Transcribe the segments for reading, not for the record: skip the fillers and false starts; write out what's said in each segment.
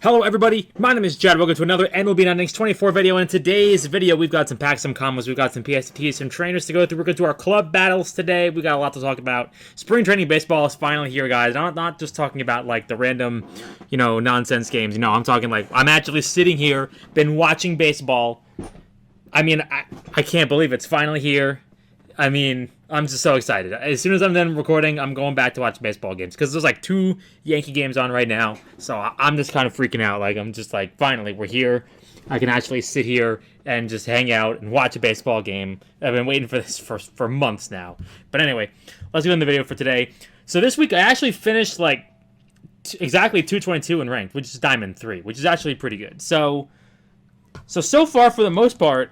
Hello everybody, my name is Jed. Welcome to another MLB Innings 24 video. In today's video, we've got some packs, some combos, we've got some PSTs, some trainers to go through. We're going to do our club battles today. We got a lot to talk about. Spring training baseball is finally here, guys. Not just talking about like the random, nonsense games. I'm talking like I'm actually sitting here, been watching baseball. I can't believe it's finally here. I'm just so excited. As soon as I'm done recording, I'm going back to watch baseball games because there's like 2 Yankee games on right now. So I'm just kind of freaking out. Like, I'm just like, finally, we're here. I can actually sit here and just hang out and watch a baseball game. I've been waiting for this for months now. But anyway, let's get in the video for today. So this week, I actually finished like exactly 222 in ranked, which is Diamond 3, which is actually pretty good. So far, for the most part,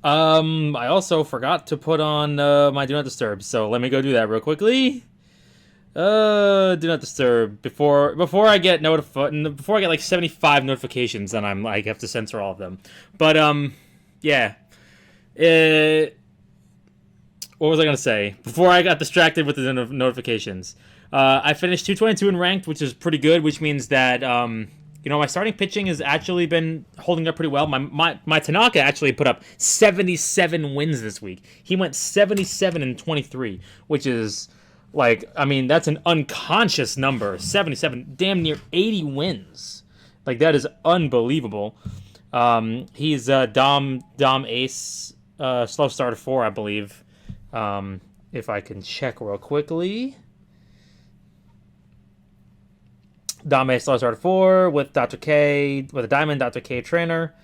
I also forgot to put on my Do Not Disturb, so let me go do that real quickly. Do Not Disturb before I get before I get like 75 notifications, then I'm like have to censor all of them. But yeah. What was I gonna say? Before I got distracted with the notifications, I finished 222 in ranked, which is pretty good, which means that my starting pitching has actually been holding up pretty well. My Tanaka actually put up 77 wins this week. He went 77 and 23, which is like, that's an unconscious number. 77, damn near 80 wins. Like, that is unbelievable. He's Dom Ace, slow starter 4, I believe. If I can check real quickly. Dame started 4 with Dr. K, with a Diamond Dr. K trainer,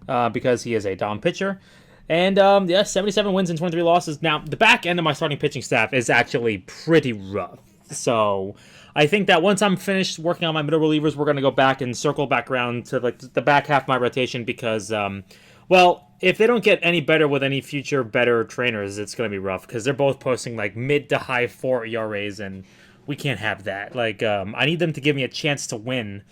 because he is a Dom pitcher. And, 77 wins and 23 losses. Now, the back end of my starting pitching staff is actually pretty rough. So, I think that once I'm finished working on my middle relievers, we're going to go back and circle back around to like the back half of my rotation because, if they don't get any better with any future better trainers, it's going to be rough because they're both posting like mid to high 4 ERAs, and we can't have that. Like, I need them to give me a chance to win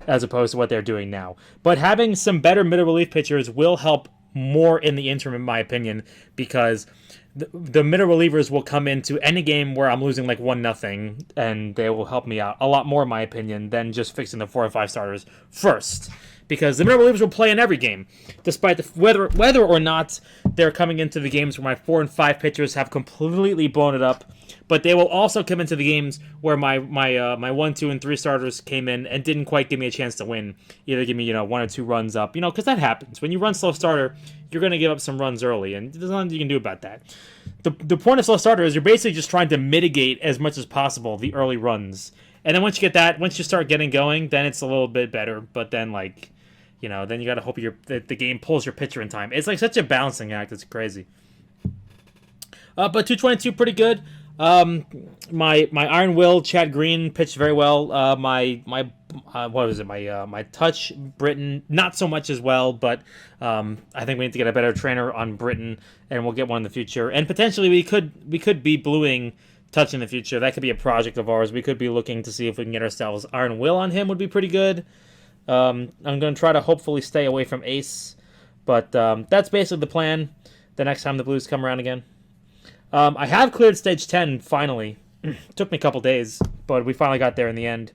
as opposed to what they're doing now. But having some better middle relief pitchers will help more in the interim, in my opinion, because the middle relievers will come into any game where I'm losing like 1-0, and they will help me out a lot more, in my opinion, than just fixing the 4 and 5 starters first. Because the middle relievers will play in every game, despite whether or not they're coming into the games where my 4 and 5 pitchers have completely blown it up. But they will also come into the games where my 1, 2, and 3 starters came in and didn't quite give me a chance to win. Either give me 1 or 2 runs up, because that happens. When you run slow starter, you're going to give up some runs early, and there's nothing you can do about that. The point of slow starter is you're basically just trying to mitigate as much as possible the early runs. And then once you start getting going, then it's a little bit better. But then then you got to hope the game pulls your pitcher in time. It's like such a balancing act. It's crazy. But 222, pretty good. My Iron Will, Chad Green pitched very well. My Touch, Britton, not so much as well, but I think we need to get a better trainer on Britton, and we'll get one in the future. And potentially we could be bluing Touch in the future. That could be a project of ours. We could be looking to see if we can get ourselves Iron Will on him. Would be pretty good. I'm going to try to hopefully stay away from Ace, but that's basically the plan the next time the Blues come around again. I have cleared stage 10, finally. Took me a couple days, but we finally got there in the end.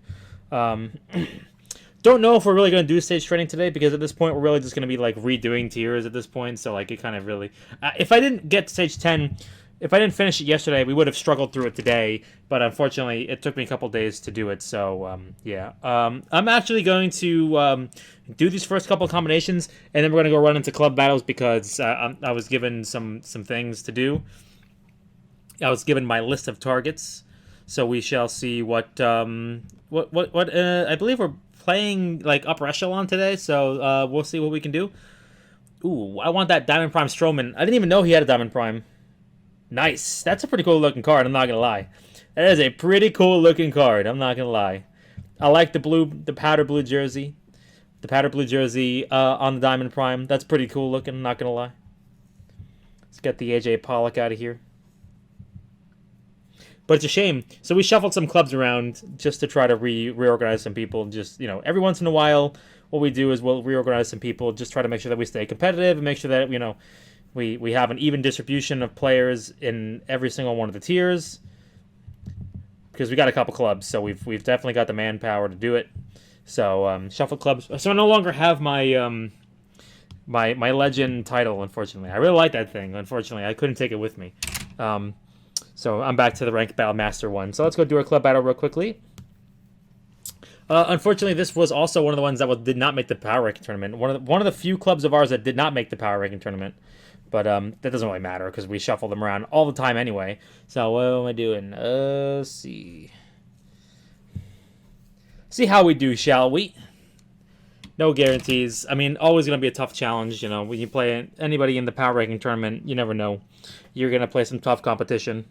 Don't know if we're really going to do stage training today, because at this point, we're really just going to be, like, redoing tiers at this point, so, like, it kind of really... if I didn't get to stage 10, if I didn't finish it yesterday, we would have struggled through it today, but unfortunately, it took me a couple days to do it, so, yeah. I'm actually going to do these first couple combinations, and then we're going to go run into club battles, because I was given some things to do. I was given my list of targets, so we shall see what I believe we're playing like upper echelon today, so we'll see what we can do. Ooh, I want that Diamond Prime Strowman. I didn't even know he had a Diamond Prime. Nice. That's a pretty cool looking card, I'm not gonna lie. That is a pretty cool looking card, I'm not gonna lie. I like the powder blue jersey. The powder blue jersey on the Diamond Prime. That's pretty cool looking, I'm not gonna lie. Let's get the AJ Pollock out of here. But it's a shame. So we shuffled some clubs around just to try to reorganize some people. Just, every once in a while, what we do is we'll reorganize some people, just try to make sure that we stay competitive and make sure that, we have an even distribution of players in every single one of the tiers. Because we got a couple clubs, so we've definitely got the manpower to do it. So shuffle clubs. So I no longer have my legend title. Unfortunately, I really like that thing. Unfortunately, I couldn't take it with me. So I'm back to the Rank Battle Master one. So let's go do our club battle real quickly. Unfortunately, this was also one of the ones that did not make the Power Ranking tournament. One of the few clubs of ours that did not make the Power Ranking tournament. But that doesn't really matter because we shuffle them around all the time anyway. So what am I doing? Let's see. See how we do, shall we? No guarantees. I mean, always going to be a tough challenge. You know, when you play anybody in the Power Ranking tournament, you never know. You're going to play some tough competition.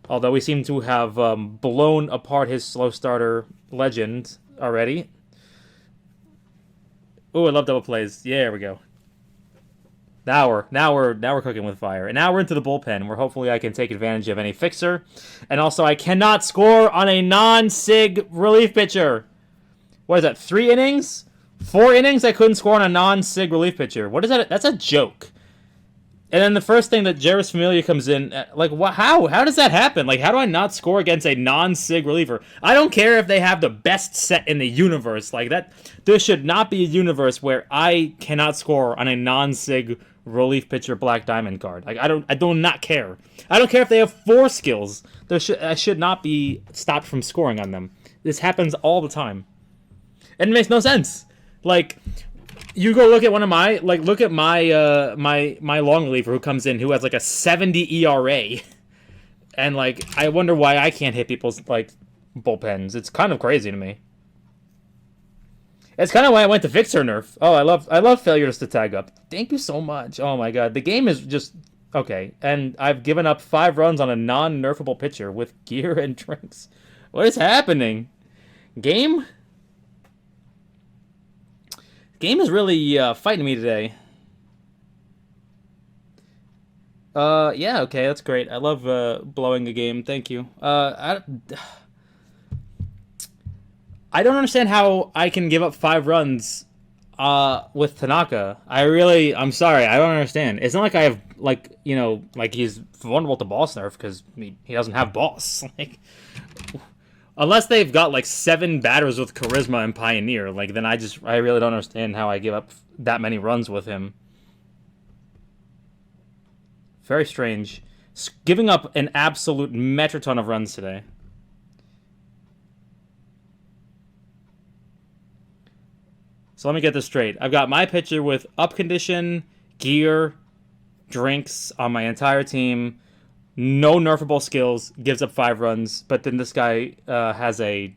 Although we seem to have blown apart his slow starter legend already. Oh, I love double plays. Yeah, there we go. Now we're cooking with fire. And now we're into the bullpen, where hopefully I can take advantage of any fixer. And also, I cannot score on a non-sig relief pitcher. What is that? 3 innings? 4 innings? I couldn't score on a non-sig relief pitcher. What is that? That's a joke. And then the first thing that Jeris Familia comes in, like, how? How does that happen? Like, how do I not score against a non-sig reliever? I don't care if they have the best set in the universe. Like, that, there should not be a universe where I cannot score on a non-sig relief pitcher Black Diamond card. Like, I do not care. I don't care if they have 4 skills. I should not be stopped from scoring on them. This happens all the time. And it makes no sense. Like, you go look at one of my, like, look at my my long reliever who comes in who has like a 70 ERA, and like I wonder why I can't hit people's like bullpens. It's kind of crazy to me. It's kind of why I went to Fixer Nerf. Oh, I love failures to tag up. Thank you so much. Oh my god, the game is just okay. And I've given up 5 runs on a non-nerfable pitcher with gear and drinks. What is happening? Game? Game is really fighting me today. Yeah, okay, that's great. I love blowing a game. Thank you. I don't understand how I can give up 5 runs with Tanaka. I'm sorry, I don't understand. It's not like I have, like, you know, like he's vulnerable to boss nerf because he doesn't have boss. Like, unless they've got like 7 batters with charisma and pioneer, like then I really don't understand how I give up that many runs with him. Very strange. Giving up an absolute metriton of runs today. So let me get this straight. I've got my pitcher with up condition, gear, drinks on my entire team. No nerfable skills, gives up 5 runs, but then this guy has a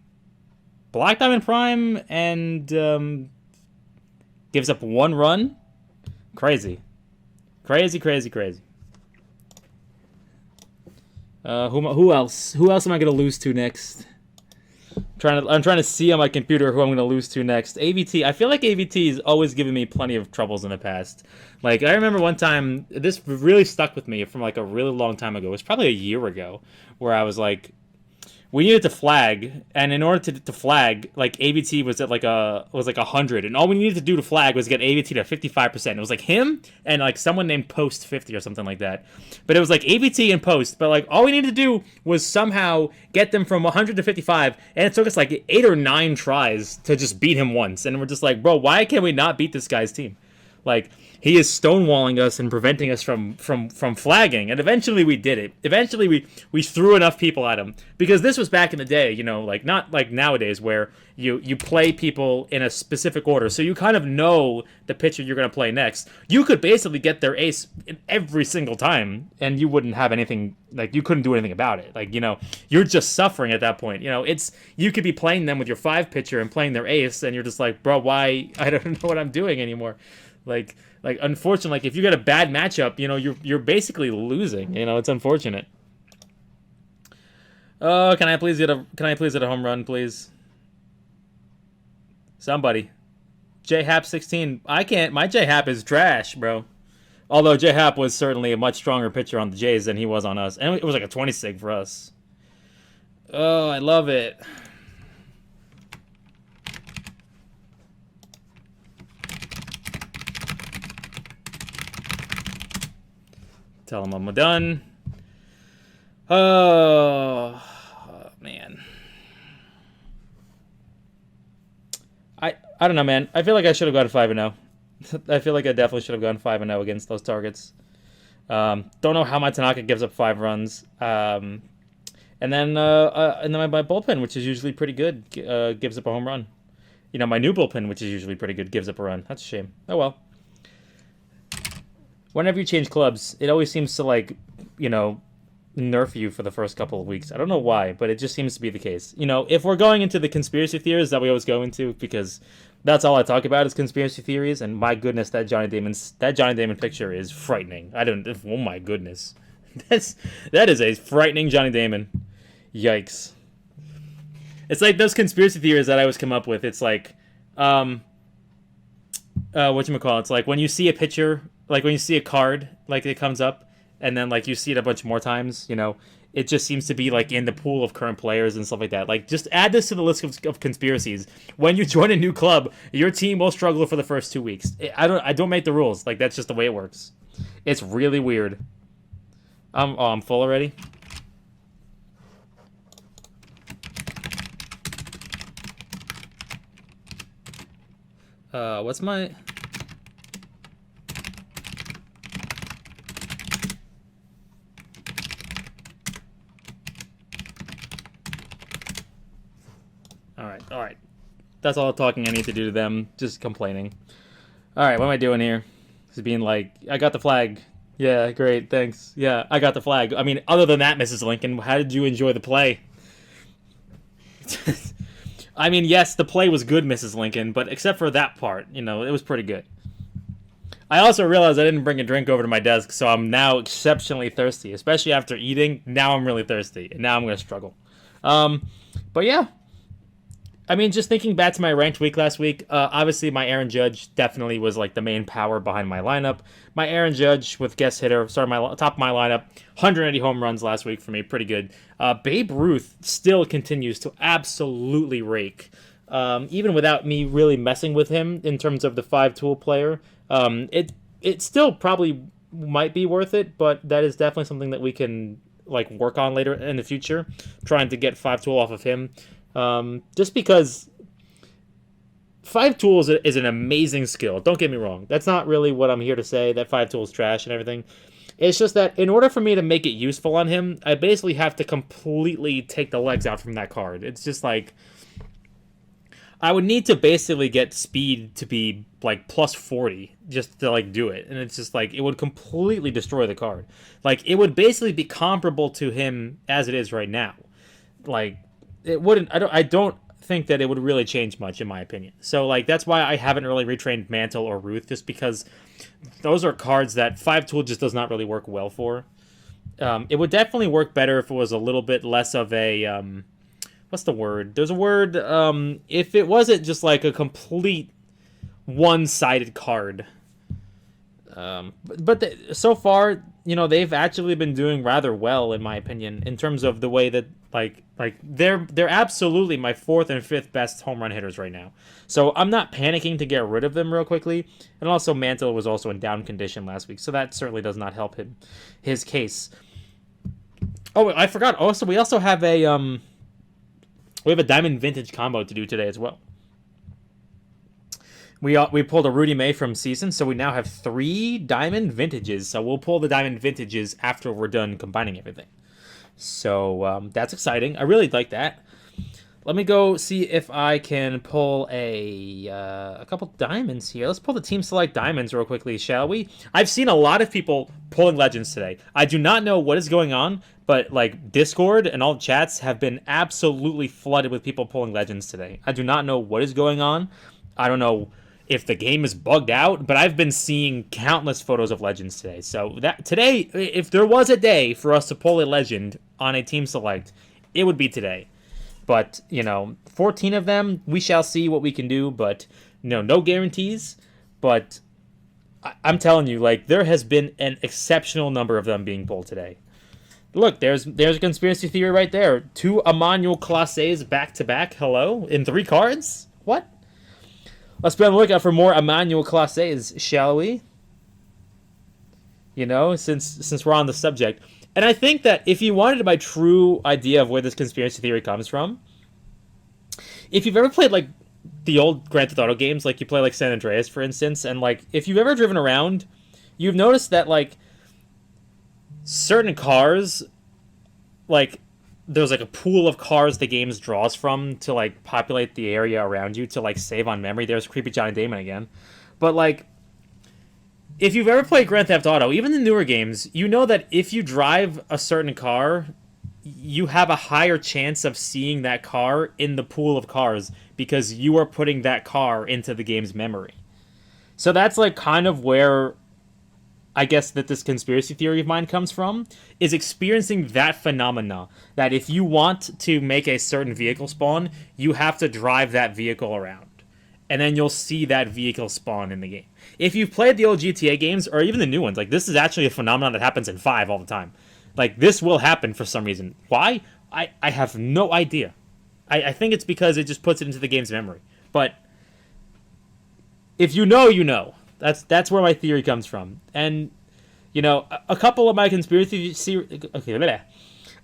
Black Diamond Prime and gives up 1 run? Crazy. Crazy, crazy, crazy. Who else? Who else am I going to lose to next? I'm trying to see on my computer who I'm going to lose to next. AVT. I feel like AVT has always given me plenty of troubles in the past. Like, I remember one time, this really stuck with me from like a really long time ago. It was probably a year ago, where I was like, we needed to flag, and in order to flag, like AVT was at like 100, and all we needed to do to flag was get AVT to 55%. It was like him and like someone named Post 50 or something like that. But it was like AVT and Post, but like all we needed to do was somehow get them from 100 to 55, and it took us like 8 or 9 tries to just beat him once. And we're just like, bro, why can we not beat this guy's team? Like, he is stonewalling us and preventing us from flagging, and eventually we did it. Eventually we threw enough people at him, because this was back in the day, you know, like not like nowadays where you play people in a specific order, so you kind of know the pitcher you're going to play next. You could basically get their ace every single time, and you wouldn't have anything, like you couldn't do anything about it. Like, you know, you're just suffering at that point. You know, you could be playing them with your 5 pitcher and playing their ace, and you're just like, bro, why? I don't know what I'm doing anymore. Like unfortunately, like if you get a bad matchup, you know, you're basically losing. You know, it's unfortunate. Oh, can I please get a home run, please? Somebody. J-Hap 16. I can't. My J-Hap is trash, bro. Although J-Hap was certainly a much stronger pitcher on the Jays than he was on us, and it was like a 20 sig for us. Oh, I love it. Tell him I'm done. Oh, man. I don't know, man. I feel like I should have gone 5-0. I feel like I definitely should have gone 5-0 against those targets. Don't know how my Tanaka gives up 5 runs. And then my bullpen, which is usually pretty good, gives up a home run. My new bullpen, which is usually pretty good, gives up a run. That's a shame. Oh well. Whenever you change clubs, it always seems to nerf you for the first couple of weeks. I don't know why, but it just seems to be the case. If we're going into the conspiracy theories that we always go into, because that's all I talk about is conspiracy theories, and my goodness, that Johnny Damon picture is frightening. Oh my goodness. That is a frightening Johnny Damon. Yikes. It's like those conspiracy theories that I always come up with. It's like, whatchamacallit? It's like when you see a picture, like when you see a card, like it comes up, and then like you see it a bunch more times, it just seems to be like in the pool of current players and stuff like that. Like, just add this to the list of conspiracies. When you join a new club, your team will struggle for the first 2 weeks. I don't make the rules. Like, that's just the way it works. It's really weird. I'm full already. What's my... All right. That's all the talking I need to do to them. Just complaining. All right, what am I doing here? Just being like, I got the flag. Yeah, great, thanks. Yeah, I got the flag. I mean, other than that, Mrs. Lincoln, how did you enjoy the play? I mean, yes, the play was good, Mrs. Lincoln, but except for that part, it was pretty good. I also realized I didn't bring a drink over to my desk, so I'm now exceptionally thirsty, especially after eating. Now I'm really thirsty, and now I'm going to struggle. But yeah. I mean, just thinking back to my ranked week last week, obviously my Aaron Judge definitely was like the main power behind my lineup. My Aaron Judge with guest hitter, top of my lineup, 180 home runs last week for me, pretty good. Babe Ruth still continues to absolutely rake, even without me really messing with him in terms of the 5-tool player. It still probably might be worth it, but that is definitely something that we can like work on later in the future, trying to get 5-tool off of him. Just because 5-tool is an amazing skill. Don't get me wrong. That's not really what I'm here to say, that 5-tool is trash and everything. It's just that in order for me to make it useful on him, I basically have to completely take the legs out from that card. It's just like, I would need to basically get speed to be like plus 40 just to like do it. And it's just like, it would completely destroy the card. Like, it would basically be comparable to him as it is right now. Like, it wouldn't. I don't think that it would really change much, in my opinion. So like, that's why I haven't really retrained Mantle or Ruth, just because those are cards that 5-tool just does not really work well for. It would definitely work better if it was a little bit less of a what's the word? There's a word. If it wasn't just like a complete one-sided card. So far, they've actually been doing rather well, in my opinion, in terms of the way that like they're absolutely my 4th and 5th best home run hitters right now. So I'm not panicking to get rid of them real quickly. And also, Mantle was also in down condition last week, so that certainly does not help his case. Oh, I forgot. Also, we also have a Diamond Vintage combo to do today as well. We pulled a Rudy May from Season, so we now have 3 Diamond Vintages. So we'll pull the Diamond Vintages after we're done combining everything. So that's exciting. I really like that. Let me go see if I can pull a couple diamonds here. Let's pull the Team Select diamonds real quickly, shall we? I've seen a lot of people pulling Legends today. I do not know what is going on, but like Discord and all the chats have been absolutely flooded with people pulling Legends today. I do not know what is going on. I don't know if the game is bugged out, but I've been seeing countless photos of Legends today. So that today, if there was a day for us to pull a Legend on a Team Select, it would be today. But, 14 of them, we shall see what we can do, but no guarantees. But I'm telling you, like, there has been an exceptional number of them being pulled today. Look, there's a conspiracy theory right there. 2 Emmanuel Clases back-to-back, hello, in 3 cards? What? Let's be on the lookout for more Emmanuel Clases, shall we? Since we're on the subject. And I think that if you wanted my true idea of where this conspiracy theory comes from, if you've ever played, like, the old Grand Theft Auto games, like you play like San Andreas, for instance, and like if you've ever driven around, you've noticed that like certain cars, like there's like a pool of cars the games draws from to like populate the area around you to like save on memory. There's creepy Johnny Damon again, but like if you've ever played Grand Theft Auto, even the newer games, you know that if you drive a certain car, you have a higher chance of seeing that car in the pool of cars because you are putting that car into the game's memory. So that's like kind of where I guess that this conspiracy theory of mine comes from, is experiencing that phenomena that if you want to make a certain vehicle spawn, you have to drive that vehicle around. And then you'll see that vehicle spawn in the game. If you've played the old GTA games, or even the new ones, like this is actually a phenomenon that happens in 5 all the time. Like this will happen for some reason. Why? I have no idea. I think it's because it just puts it into the game's memory. But if you know, you know. That's where my theory comes from. And you know, a couple of my conspiracy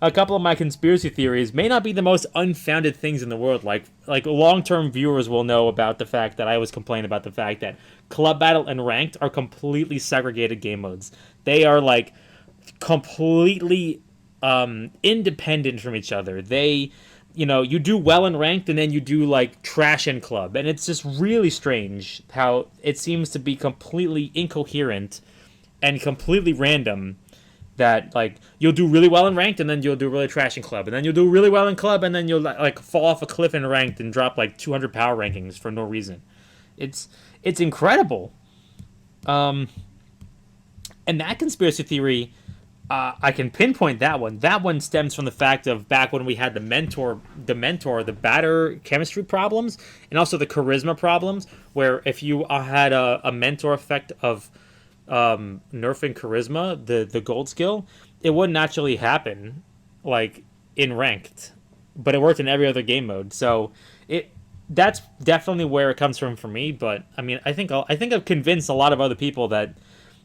a couple of my conspiracy theories may not be the most unfounded things in the world. Like long-term viewers will know about the fact that I always complain about the fact that Club Battle and Ranked are completely segregated game modes. They are like completely independent from each other. They, you know, you do well in Ranked and then you do like trash in Club, and it's just really strange how it seems to be completely incoherent and completely random. That like you'll do really well in Ranked and then you'll do really trash in Club, and then you'll do really well in Club and then you'll like fall off a cliff in Ranked and drop like 200 power rankings for no reason. It's incredible. And that conspiracy theory, I can pinpoint that one. That one stems from the fact of back when we had the batter chemistry problems, and also the charisma problems, where if you had a mentor effect of nerfing charisma, the gold skill, it wouldn't actually happen like in Ranked, but it worked in every other game mode. So that's definitely where it comes from for me. But I mean, I think I've convinced a lot of other people that,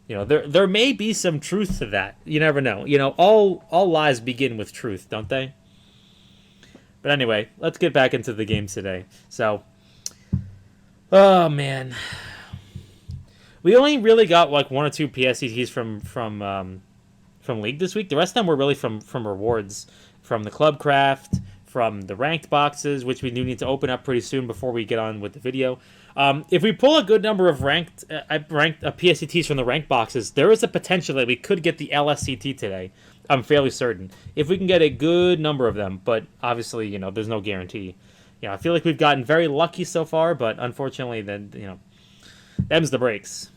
you know, there may be some truth to that. You never know. You know, all lies begin with truth, don't they? But anyway, let's get back into the games today. So, oh man, we only really got like 1 or 2 PSCTs from League this week. The rest of them were really from rewards, from the Club Craft, from the ranked boxes, which we do need to open up pretty soon before we get on with the video. If we pull a good number of ranked PSCTs from the ranked boxes, there is a potential that we could get the LSCT today. I'm fairly certain. If we can get a good number of them, but obviously, you know, there's no guarantee. I feel like we've gotten very lucky so far, but unfortunately, then, you know, them's the breaks.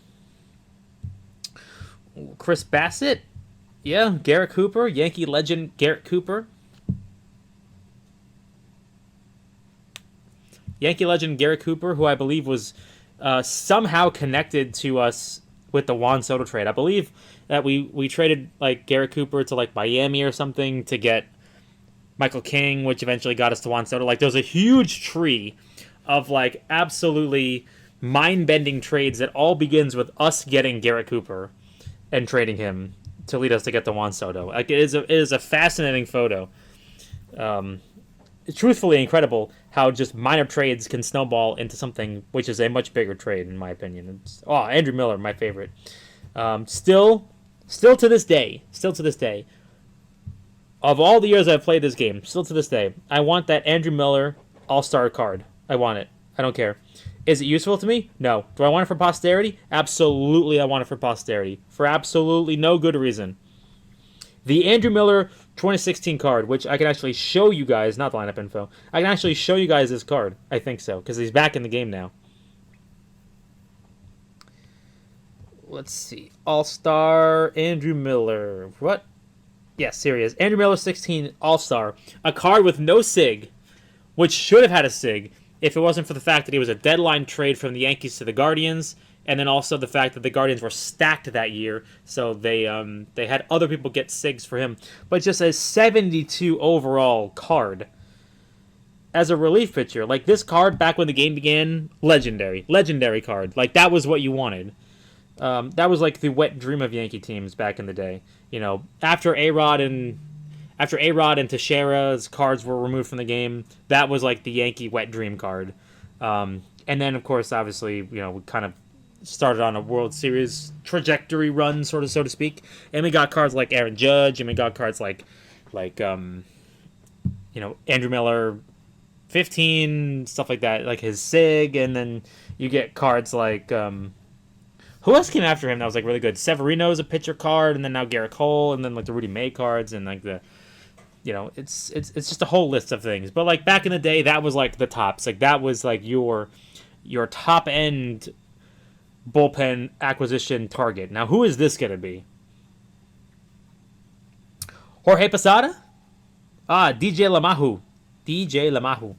Chris Bassett, yeah, Garrett Cooper, Yankee legend Garrett Cooper. Yankee legend Garrett Cooper, who I believe was somehow connected to us with the Juan Soto trade. I believe that we traded like Garrett Cooper to like Miami or something to get Michael King, which eventually got us to Juan Soto. Like there's a huge tree of like absolutely mind-bending trades that all begins with us getting Garrett Cooper and trading him to lead us to get to Juan Soto. Like it is a fascinating photo. It's truthfully incredible how just minor trades can snowball into something which is a much bigger trade, in my opinion. Andrew Miller, my favorite. Still to this day, of all the years I've played this game, still to this day, I want that Andrew Miller All-Star card. I want it. I don't care. Is it useful to me? No. Do I want it for posterity? Absolutely, I want it for posterity. For absolutely no good reason. The Andrew Miller 2016 card, which I can actually show you guys, not the lineup info. I can actually show you guys this card. I think so, because he's back in the game now. Let's see. All-Star Andrew Miller. What? Yes, here he is. Andrew Miller 16 All-Star. A card with no SIG, which should have had a SIG if it wasn't for the fact that he was a deadline trade from the Yankees to the Guardians, and then also the fact that the Guardians were stacked that year, so they had other people get SIGs for him. But just a 72 overall card as a relief pitcher. Like this card back when the game began, legendary card. Like that was what you wanted. That was like the wet dream of Yankee teams back in the day. You know, after A-Rod and Teixeira's cards were removed from the game, that was like the Yankee wet dream card. And then, of course, obviously, we kind of started on a World Series trajectory run, sort of, so to speak. And we got cards like Aaron Judge, and we got cards like Andrew Miller, 15, stuff like that, like his Sig, and then you get cards like who else came after him that was like really good? Severino's a pitcher card, and then now Garrett Cole, and then like the Rudy May cards, and like it's just a whole list of things. But like back in the day, that was like the tops. Like that was like your top end bullpen acquisition target. Now who is this gonna be? Jorge Posada? DJ LeMahieu. DJ LeMahieu.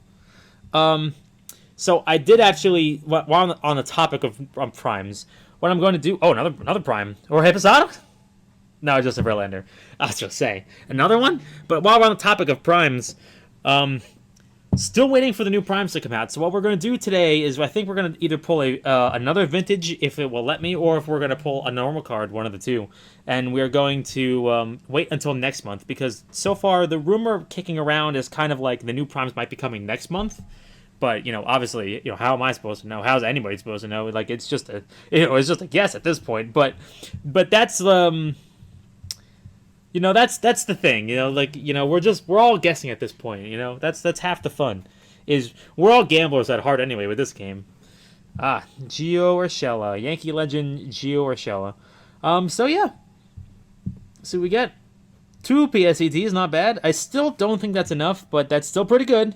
So I did actually, while on the topic of primes, what I'm going to do. Oh, another prime. Jorge Posada? No, Joseph Verlander. I was just saying another one. But while we're on the topic of primes, still waiting for the new primes to come out. So what we're going to do today is I think we're going to either pull another vintage if it will let me, or if we're going to pull a normal card, one of the two. And we're going to wait until next month, because so far the rumor kicking around is kind of like the new primes might be coming next month. But obviously, how am I supposed to know? How's anybody supposed to know? Like it's just it's just a guess at this point. But that's that's the thing. We're all guessing at this point. That's half the fun. Is we're all gamblers at heart anyway with this game. Gio Urshela, Yankee legend Gio Urshela. So yeah. So we get 2 PSETs, not bad. I still don't think that's enough, but that's still pretty good.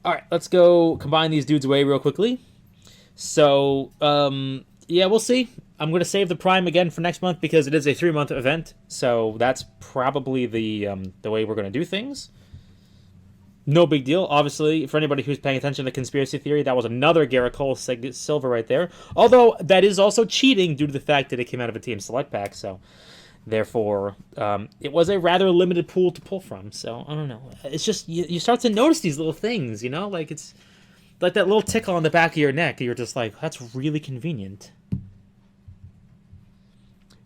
All right, let's go combine these dudes away real quickly. So, yeah, we'll see. I'm going to save the Prime again for next month because it is a 3-month event. So that's probably the way we're going to do things. No big deal. Obviously, for anybody who's paying attention to conspiracy theory, that was another Garrett Cole silver right there. Although that is also cheating due to the fact that it came out of a team select pack. So therefore, it was a rather limited pool to pull from. So I don't know. It's just you start to notice these little things, like it's like that little tickle on the back of your neck. You're just like, that's really convenient.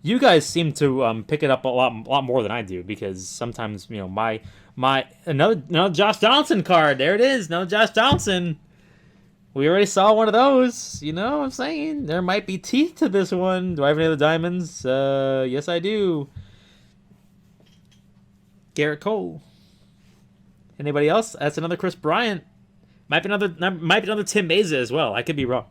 You guys seem to pick it up a lot more than I do, because sometimes my another Josh Donaldson card. There it is. No Josh Donaldson. We already saw one of those. You know what I'm saying? There might be teeth to this one. Do I have any other diamonds? Yes, I do. Garrett Cole. Anybody else? That's another Chris Bryant. Might be another Tim Mesa as well. I could be wrong.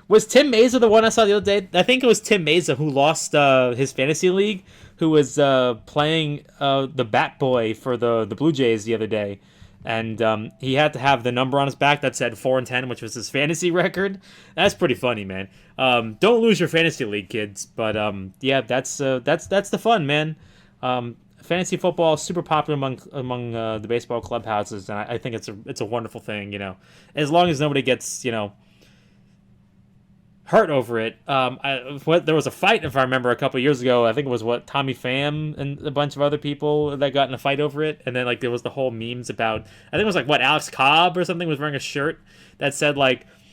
Was Tim Mesa the one I saw the other day? I think it was Tim Mesa who lost his fantasy league, who was playing the Bat Boy for the Blue Jays the other day. And he had to have the number on his back that said 4-10, which was his fantasy record. That's pretty funny, man. Don't lose your fantasy league, kids. But yeah, that's the fun, man. Fantasy football is super popular among the baseball clubhouses, and I think it's a wonderful thing. As long as nobody gets hurt over it. There was a fight, if I remember, a couple years ago. I think it was Tommy Pham and a bunch of other people that got in a fight over it. And then there was the whole memes about, I think it was Alex Cobb or something was wearing a shirt that said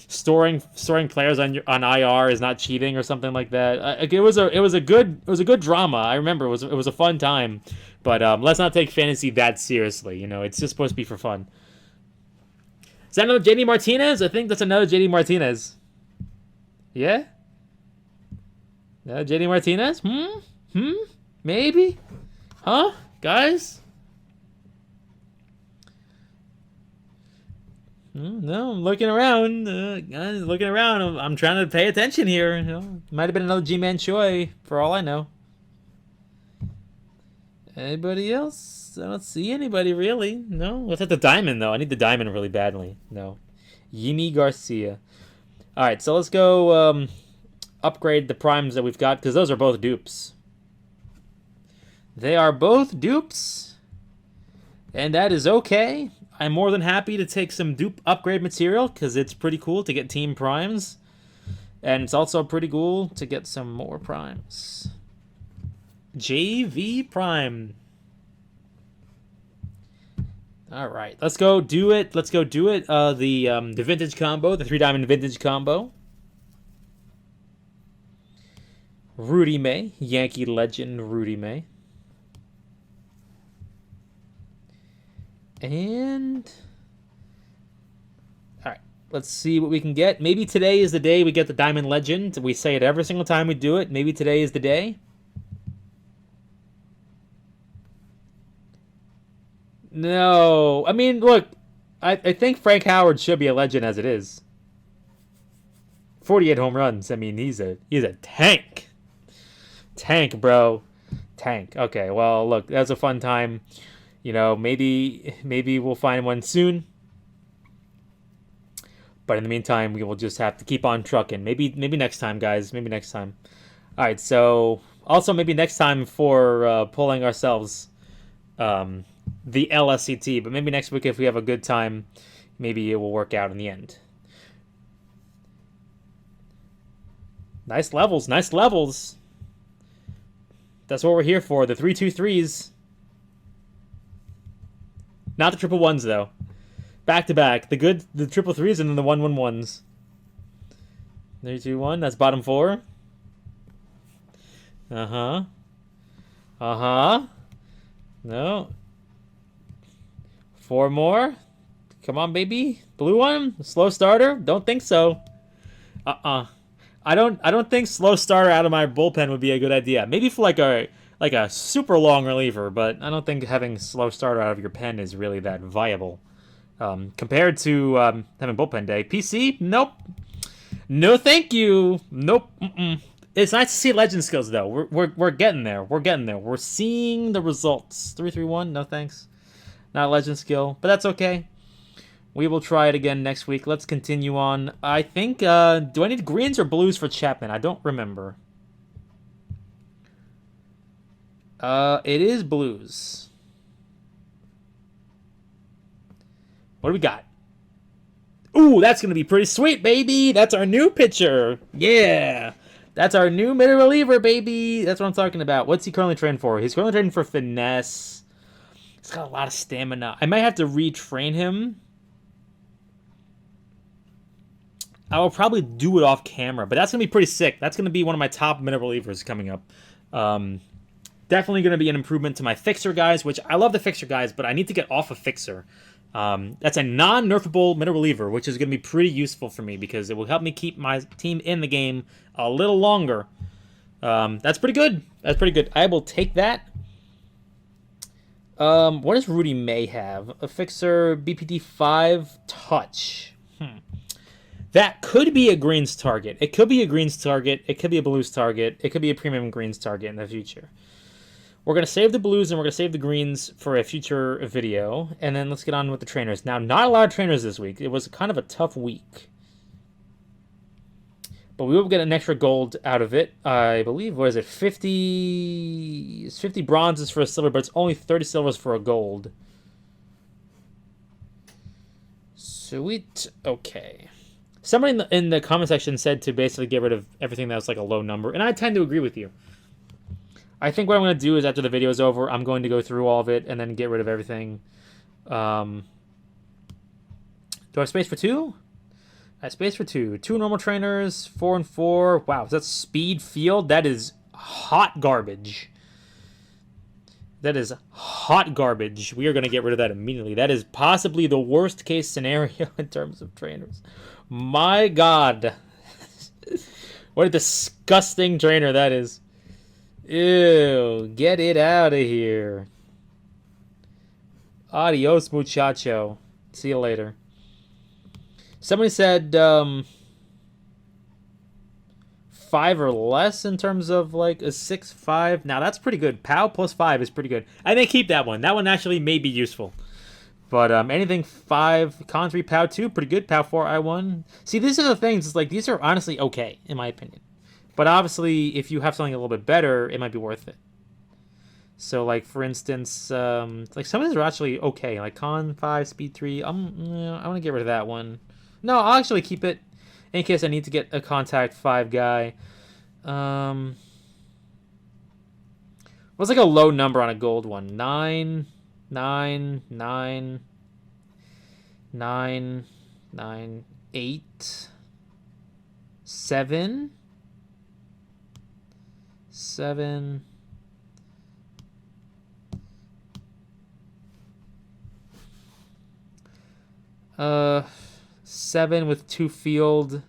storing players on IR is not cheating or something like that. It was a good drama. I remember it was a fun time. But let's not take fantasy that seriously. It's just supposed to be for fun. Is that another JD Martinez? I think that's another JD Martinez. Yeah? JD Martinez? Maybe? Huh? Guys? No, I'm looking around. I'm trying to pay attention here. Might have been another G-Man Choi, for all I know. Anybody else? I don't see anybody, really. No? What's at the diamond, though? I need the diamond really badly. No. Yimi Garcia. All right, so let's go upgrade the primes that we've got, because those are both dupes. They are both dupes, and that is okay. I'm more than happy to take some dupe upgrade material, because it's pretty cool to get team primes, and it's also pretty cool to get some more primes. JV Prime. All right, let's go do it. The vintage combo, the 3-diamond vintage combo. Rudy May, Yankee legend Rudy May. And all right, let's see what we can get. Maybe today is the day we get the Diamond Legend. We say it every single time we do it. Maybe today is the day. No, I mean, look, I think Frank Howard should be a legend as it is. 48 home runs. I mean, he's a tank. Tank, bro. Tank. Okay, well, look, that was a fun time. You know, maybe we'll find one soon. But in the meantime, we will just have to keep on trucking. Maybe next time, guys. Maybe next time. All right. So also maybe next time for pulling ourselves the LSCT. But maybe next week if we have a good time, maybe it will work out in the end. Nice levels. Nice levels. That's what we're here for. The 3-2-3s. Not the triple ones though. Back to back. The triple threes and then the 1-1-1s. 3-2-1. That's bottom four. Uh-huh. Uh-huh. No. Four more. Come on, baby. Blue one. Slow starter. Don't think so. I don't think slow starter out of my bullpen would be a good idea. Maybe for like a super long reliever, but I don't think having slow starter out of your pen is really that viable. Compared to having bullpen day. PC? Nope. No, thank you. Nope. Mm-mm. It's nice to see legend skills though. We're getting there. We're getting there. We're seeing the results. 3-3-1. No thanks. Not a legend skill, but that's okay. We will try it again next week. Let's continue on. I think. Do I need greens or blues for Chapman? I don't remember. It is blues. What do we got? Ooh, that's going to be pretty sweet, baby. That's our new pitcher. Yeah. That's our new middle reliever, baby. That's what I'm talking about. What's he currently training for? He's currently training for finesse. He's got a lot of stamina. I might have to retrain him. I will probably do it off camera, but that's going to be pretty sick. That's going to be one of my top middle relievers coming up. Definitely going to be an improvement to my fixer guys, which I love the fixer guys, but I need to get off a fixer. That's a non-nerfable middle reliever, which is going to be pretty useful for me because it will help me keep my team in the game a little longer. That's pretty good. That's pretty good. I will take that. What does Rudy May have? A fixer, BPD 5, touch. That could be a greens target. It could be a greens target. It could be a blues target. It could be a premium greens target in the future. We're going to save the blues and we're going to save the greens for a future video. And then let's get on with the trainers. Now, not a lot of trainers this week. It was kind of a tough week. But we will get an extra gold out of it. I believe, what is it, 50... It's 50 bronzes for a silver, but it's only 30 silvers for a gold. Sweet. Okay. Somebody in the comment section said to basically get rid of everything that was like a low number. And I tend to agree with you. I think what I'm going to do is after the video is over, I'm going to go through all of it and then get rid of everything. Do I have space for two? I have space for two. Two normal trainers, 4 and 4. Wow, is that speed field? That is hot garbage. That is hot garbage. We are going to get rid of that immediately. That is possibly the worst case scenario in terms of trainers. My God. What a disgusting trainer that is. Ew, get it out of here. Adios, muchacho. See you later. Somebody said 5 or less in terms of like a 6-5. Now that's pretty good. POW plus 5 is pretty good. I may keep that one. That one actually may be useful. But anything 5, Con 3, POW 2, pretty good. POW 4, I1. See, these are the things. It's like these are honestly okay, in my opinion. But obviously, if you have something a little bit better, it might be worth it. So, like, for instance, like some of these are actually okay. Like Con 5, Speed 3. I want to get rid of that one. No, I'll actually keep it in case I need to get a Contact 5 guy. What's like a low number on a gold one? 9, 9, 9, 9, 9, 8, 7, 7. Uh, 7 with 2 field.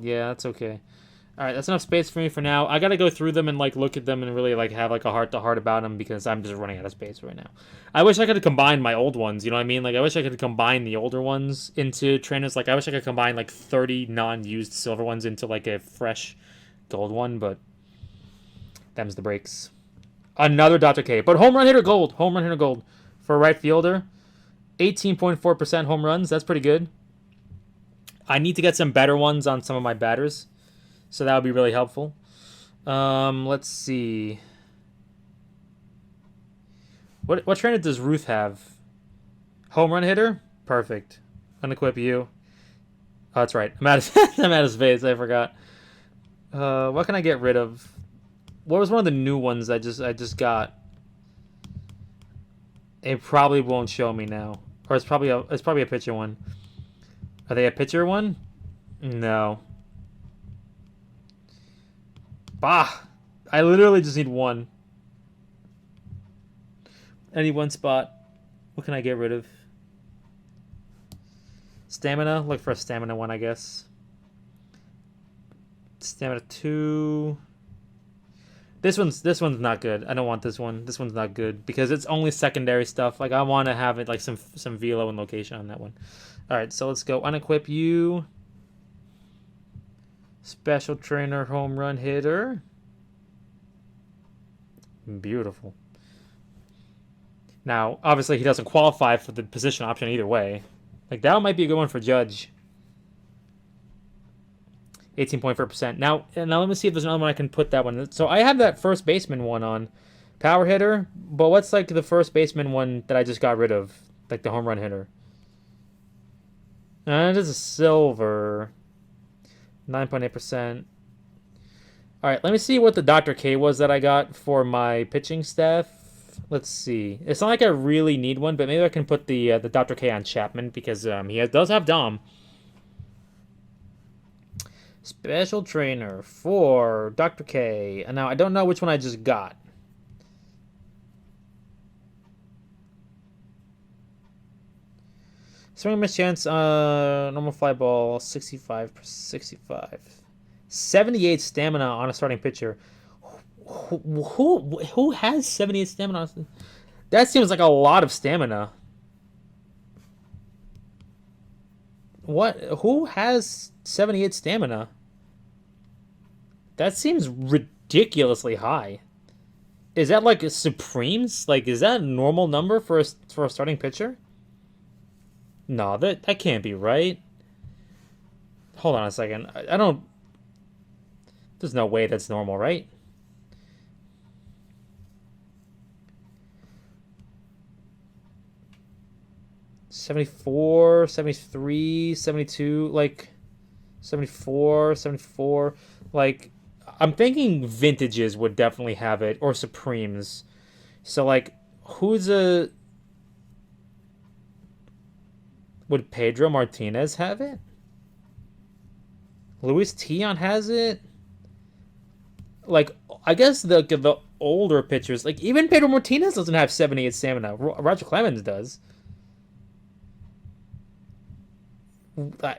Yeah, that's okay. All right, that's enough space for me for now. I gotta go through them and like look at them and really like have like a heart to heart about them because I'm just running out of space right now. I wish I could combine my old ones. You know what I mean? Like I wish I could combine the older ones into trainers. Like I wish I could combine like 30 non-used silver ones into like a fresh gold one, but them's the breaks. Another Dr. K, but home run hitter gold. Home run hitter gold for a right fielder. 18.4% home runs. That's pretty good. I need to get some better ones on some of my batters. So that would be really helpful. Let's see. What trainer does Ruth have? Home run hitter? Perfect. Unequip you. Oh, that's right. I'm out of I'm out of space. I forgot. What can I get rid of? What was one of the new ones I just got? It probably won't show me now. Or it's probably a pitcher one. Are they a pitcher one? No. Bah! I literally just need one. I need one spot. What can I get rid of? Stamina? Look for a stamina one, I guess. Stamina 2. This one's not good. I don't want this one. This one's not good because it's only secondary stuff. Like I want to have it like some velo and location on that one. All right, so let's go unequip you. Special trainer home run hitter. Beautiful. Now, obviously, he doesn't qualify for the position option either way. Like that might be a good one for Judge. 18.4%. Now let me see if there's another one I can put that one. So I have that first baseman one on power hitter, but what's like the first baseman one that I just got rid of, like the home run hitter? It is a silver. 9.8%. All right, let me see what the Dr. K was that I got for my pitching staff. Let's see. It's not like I really need one, but maybe I can put the Dr. K on Chapman because he does have Dom. Special trainer for Dr. K. And now I don't know which one I just got. Swing miss chance, normal fly ball, 65. 78 stamina on a starting pitcher. Who has 78 stamina? That seems like a lot of stamina. What? Who has 78 stamina? That seems ridiculously high. Is that like a Supremes? Like, is that a normal number for a starting pitcher? No, that can't be right. Hold on a second. I don't... There's no way that's normal, right? $74, $73, $72, like 74, $74. Like, I'm thinking vintages would definitely have it, or Supremes. So, like, who's a... Would Pedro Martinez have it? Luis Tion has it? Like, I guess the older pitchers, like, even Pedro Martinez doesn't have 78 stamina. Roger Clemens does.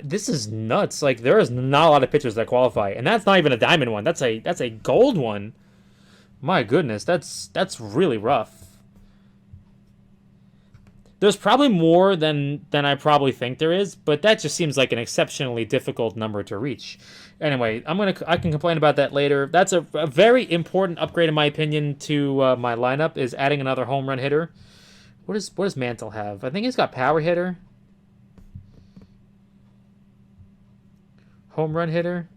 This is nuts. Like, there is not a lot of pitchers that qualify, and that's not even a diamond one. That's a gold one. My goodness, that's really rough. There's probably more than I probably think there is, but that just seems like an exceptionally difficult number to reach. Anyway, I can complain about that later. That's a very important upgrade in my opinion to my lineup is adding another home run hitter. What does Mantle have? I think he's got power hitter. Home run hitter.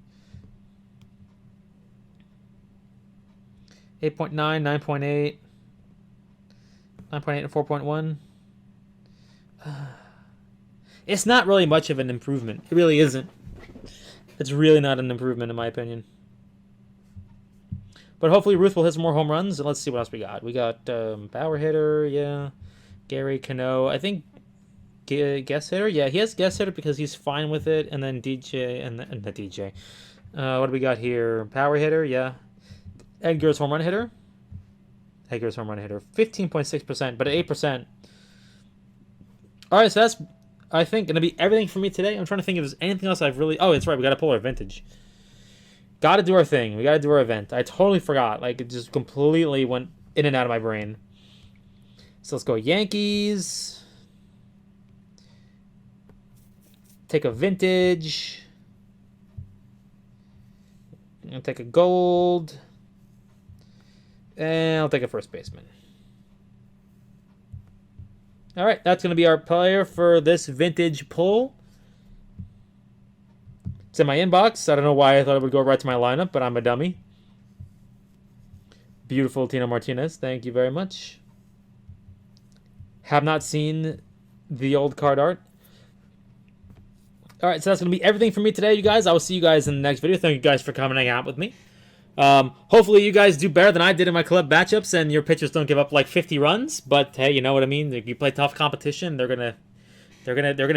8.9, 9.8, 9.8 and 4.1. It's not really much of an improvement. It really isn't. It's really not an improvement in my opinion. But hopefully Ruth will hit some more home runs. And let's see what else we got. We got power hitter, yeah. Gary Cano. I think guest hitter. Yeah, he has guest hitter because he's fine with it. And then DJ and the DJ. What do we got here? Power hitter, yeah. Edgar's home run hitter. Hager's home run hitter. 15.6%, but at 8%. All right, so that's, I think, going to be everything for me today. I'm trying to think if there's anything else I've really... Oh, it's right. We got to pull our vintage. Got to do our thing. We got to do our event. I totally forgot. Like, it just completely went in and out of my brain. So let's go Yankees. Take a vintage. I'll take a gold. And I'll take a first baseman. All right, that's going to be our player for this vintage pull. It's in my inbox. I don't know why I thought it would go right to my lineup, but I'm a dummy. Beautiful Tino Martinez. Thank you very much. Have not seen the old card art. All right, so that's going to be everything for me today, you guys. I will see you guys in the next video. Thank you guys for coming out with me. Hopefully you guys do better than I did in my club matchups and your pitchers don't give up like 50 runs. But hey, you know what I mean? If you play tough competition, they're gonna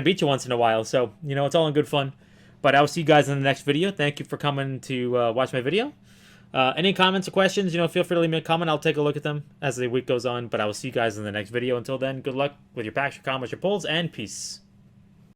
beat you once in a while. So, you know, it's all in good fun. But I will see you guys in the next video. Thank you for coming to watch my video. Any comments or questions, you know, feel free to leave me a comment. I'll take a look at them as the week goes on. But I will see you guys in the next video. Until then, good luck with your packs, your combos, your pulls, and peace.